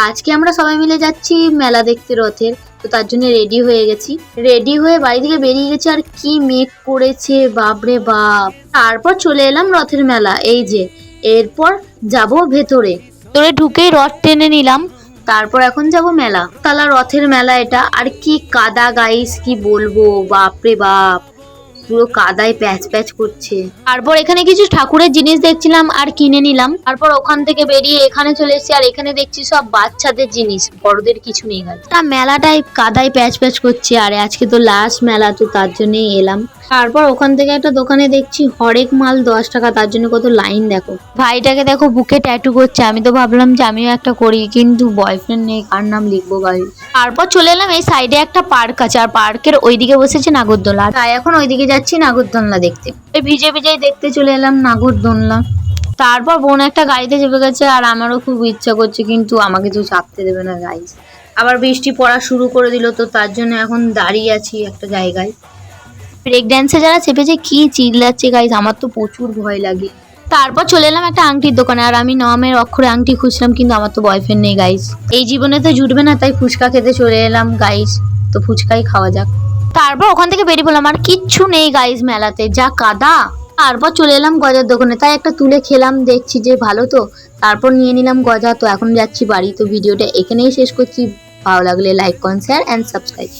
আজকে আমরা সবাই মিলে যাচ্ছি মেলা দেখতে রথের। তো তার জন্য রেডি হয়ে গেছি, রেডি হয়ে বাড়ি থেকে বেরিয়ে গেছি। আর কি মেঘ করেছে বাপরে বাপ। তারপর চলে এলাম রথের মেলা, এই যে। এরপর যাব ভেতরে, ভেতরে ঢুকেই রথ টেনে নিলাম। তারপর এখন যাব মেলা, তালা রথের মেলা এটা। আর কি কাদা গাইস, কি বলবো, বাপরে বাপ, পুরো কাদায় প্যাচ প্যাচ করছে। তারপর এখানে কিছু ঠাকুরের জিনিস দেখছিলাম আর কিনে নিলাম। তারপর ওখান থেকে বেরিয়ে এখানে চলে এসেছি, আর এখানে দেখছি সব বাচ্চাদের জিনিস, বড়দের কিছু নেই। মেলাটাই কাদায় প্যাচ প্যাচ করছে, আর আজকে তো লাস্ট মেলা, তো তার জন্যই এলাম। তারপর ওখান থেকে একটা দোকানে দেখছি হরেক মাল 10 টাকা, তার জন্য কত লাইন দেখো। ভাইটাকে দেখো বুকে ট্যাটু করছে, আমি তো ভাবলাম যে আমিও একটা করি, কিন্তু বয়ফ্রেন্ড নেই, কার নাম লিখবো ভাই। তারপর চলে এলাম এই সাইডে একটা পার্ক আছে, আর পার্কের ওইদিকে বসেছে নাগরদোলা, তাই এখন ওইদিকে যাচ্ছি নাগরদোলনা দেখতে। ভিজে ভিজেই দেখতে চলে এলাম নাগরদোলনা। তারপর বোন একটা গাড়িতে চেপে গেছে, আর আমারও খুব ইচ্ছা করছে, কিন্তু আমাকে তো চাপতে দেবে না গাইস। আবার বৃষ্টি পড়া শুরু করে দিল, তো তার জন্য এখন দাঁড়িয়ে আছি একটা জায়গায়। ব্রেক ড্যান্সে যারা চেপেছে কি চিল্লাচ্ছে গাইস, আমার তো প্রচুর ভয় লাগে। তারপর চলে এলাম একটা আংটির দোকানে, আর আমি নামের অক্ষরে আংটি খুঁজছিলাম, কিন্তু আমার তো বয়ফ্রেন্ড নেই গাইস। এই জীবনে তো জুটবে না, তাই ফুচকা খেতে চলে এলাম গাইস। তো ফুচকাই খাওয়া যাক। তারপর ওখান থেকে বেরিয়ে পড়লাম, আর কিচ্ছু নেই গাইস মেলাতে, যা কাদা। তারপর চলে এলাম গজার দোকানে, তাই একটা তুলে খেলাম, দেখছি যে ভালো তো। তারপর নিয়ে নিলাম গজা। তো এখন যাচ্ছি বাড়ি। তো ভিডিওটা এখানেই শেষ করছি। ভালো লাগলে like, comment, share and subscribe.